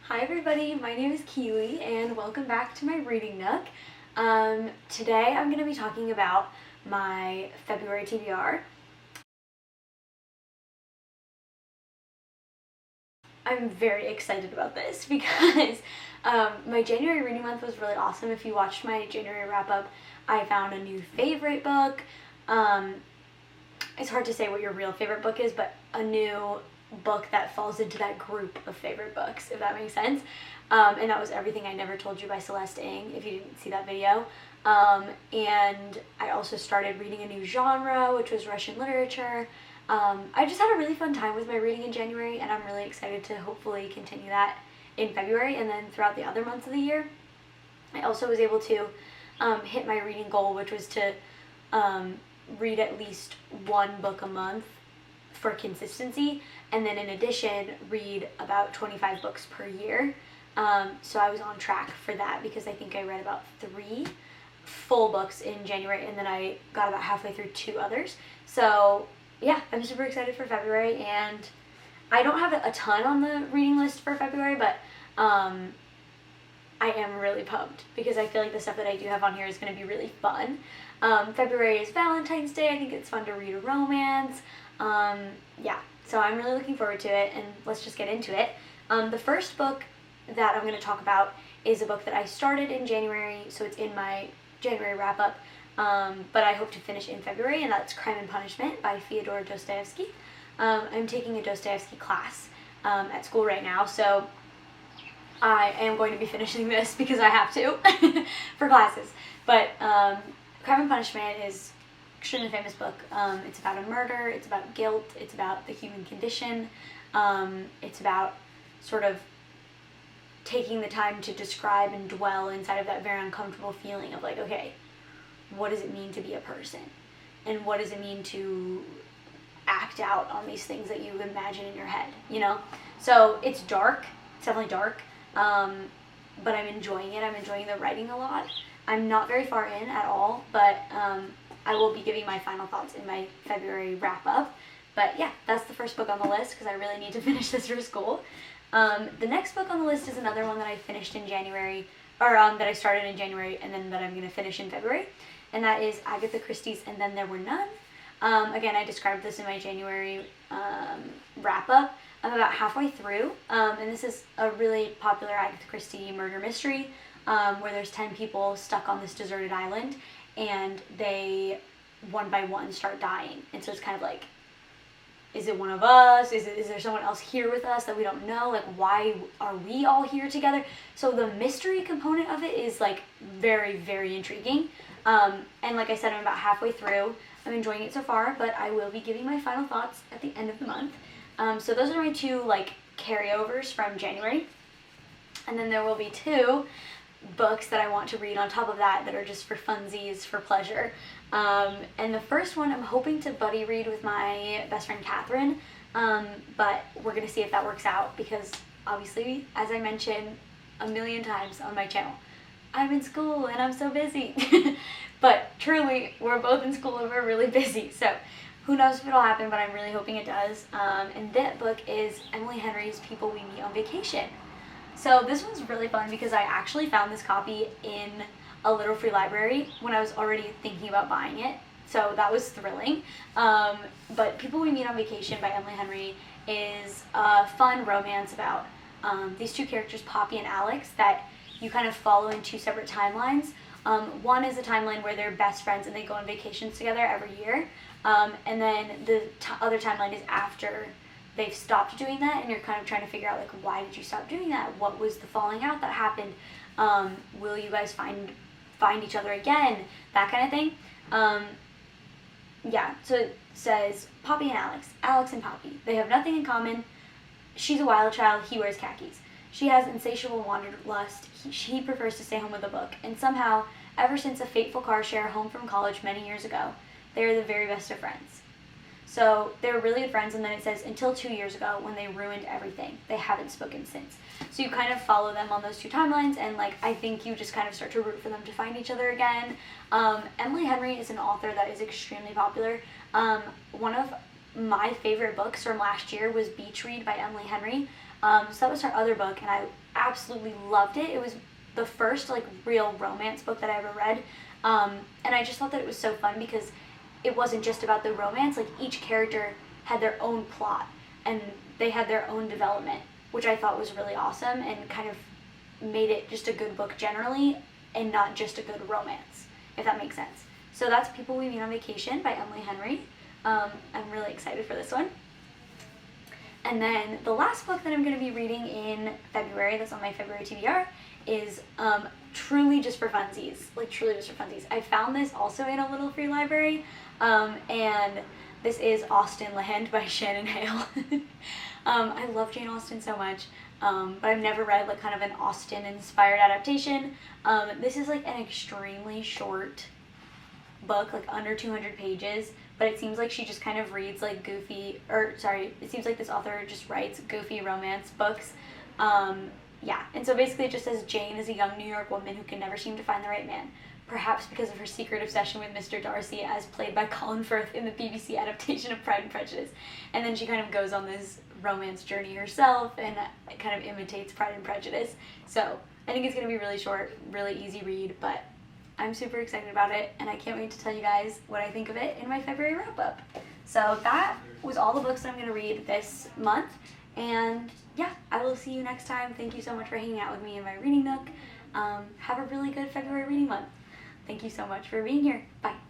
Hi everybody, my name is Keeley and welcome back to my reading nook. Today I'm going to be talking about my February TBR. I'm very excited about this because my January reading month was really awesome. If you watched my January wrap up, I found a new favorite book. It's hard to say what your real favorite book is, but a new book that falls into that group of favorite books, if that makes sense. And that was Everything I Never Told You by Celeste Ng, if you didn't see that video. And I also started reading a new genre, which was Russian literature. I just had a really fun time with my reading in January, and I'm really excited to hopefully continue that in February and then throughout the other months of the year. I also was able to hit my reading goal, which was to read at least one book a month for consistency, and then in addition read about 25 books per year. So I was on track for that because I think I read about 3 full books in January, and then I got about halfway through 2 others. So yeah, I'm super excited for February, and I don't have a ton on the reading list for February, but I am really pumped because I feel like the stuff that I do have on here is going to be really fun. February is Valentine's Day. I think it's fun to read a romance. Yeah, so I'm really looking forward to it, and let's just get into it. The first book that I'm going to talk about is a book that I started in January, so it's in my January wrap-up, but I hope to finish in February, and that's Crime and Punishment by Theodore Dostoevsky. I'm taking a Dostoevsky class at school right now, so I am going to be finishing this because I have to for classes. But Crime and Punishment is an extremely famous book. It's about a murder, it's about guilt, it's about the human condition, it's about sort of taking the time to describe and dwell inside of that very uncomfortable feeling of like, okay, what does it mean to be a person? And what does it mean to act out on these things that you imagine in your head, you know? So it's dark, it's definitely dark, but I'm enjoying it. I'm enjoying the writing a lot. I'm not very far in at all, but I will be giving my final thoughts in my February wrap-up. But yeah, that's the first book on the list because I really need to finish this for school. The next book on the list is another one that I finished in January, or that I started in January and then that I'm going to finish in February, and that is Agatha Christie's And Then There Were None. Again, I described this in my January wrap-up. I'm about halfway through, and this is a really popular Agatha Christie murder mystery where there's 10 people stuck on this deserted island, and they, one by one, start dying. And so it's kind of like, is it one of us? Is there someone else here with us that we don't know? Like, why are we all here together? So the mystery component of it is like very, very intriguing. And like I said, I'm about halfway through. I'm enjoying it so far, but I will be giving my final thoughts at the end of the month. So those are my 2 like carryovers from January. And then there will be 2 books that I want to read on top of that are just for funsies, for pleasure. And the first one I'm hoping to buddy read with my best friend Catherine, but we're going to see if that works out because obviously, as I mentioned a million times on my channel, I'm in school and I'm so busy. But truly, we're both in school and we're really busy, so who knows if it'll happen, but I'm really hoping it does. And that book is Emily Henry's People We Meet on Vacation. So this one's really fun because I actually found this copy in a little free library when I was already thinking about buying it. So that was thrilling. But People We Meet on Vacation by Emily Henry is a fun romance about these 2 characters, Poppy and Alex, that you kind of follow in 2 separate timelines. One is a timeline where they're best friends and they go on vacations together every year. And then the other timeline is after they've stopped doing that, and you're kind of trying to figure out, like, why did you stop doing that? What was the falling out that happened? Will you guys find each other again? That kind of thing. Yeah, so it says Poppy and Alex and Poppy. They have nothing in common. She's a wild child. He wears khakis. She has insatiable wanderlust. He prefers to stay home with a book. And somehow, ever since a fateful car share home from college many years ago, they are the very best of friends. So they were really good friends, and then it says, until 2 years ago when they ruined everything. They haven't spoken since. So you kind of follow them on those 2 timelines, and like I think you just kind of start to root for them to find each other again. Emily Henry is an author that is extremely popular. One of my favorite books from last year was Beach Read by Emily Henry. So that was her other book, and I absolutely loved it. It was the first like real romance book that I ever read, and I just thought that it was so fun because it wasn't just about the romance. Like each character had their own plot, and they had their own development, which I thought was really awesome and kind of made it just a good book generally, and not just a good romance, if that makes sense. So that's People We Meet on Vacation by Emily Henry. I'm really excited for this one. And then the last book that I'm going to be reading in February, that's on my February TBR, is Truly Just for Funsies. Like, truly just for funsies. I found this also in a little free library, and this is Austinland by Shannon Hale. I love Jane Austen so much, but I've never read like kind of an Austen-inspired adaptation. This is like an extremely short book, like under 200 pages, but it seems like she just kind of reads like goofy, or sorry, it seems like this author just writes goofy romance books. Yeah, and so basically it just says Jane is a young New York woman who can never seem to find the right man, perhaps because of her secret obsession with Mr. Darcy, as played by Colin Firth in the BBC adaptation of Pride and Prejudice. And then she kind of goes on this romance journey herself and kind of imitates Pride and Prejudice. So I think it's going to be really short, really easy read, but I'm super excited about it, and I can't wait to tell you guys what I think of it in my February wrap-up. So that was all the books that I'm going to read this month, and yeah, I will see you next time. Thank you so much for hanging out with me in my reading nook. Have a really good February reading month. Thank you so much for being here. Bye.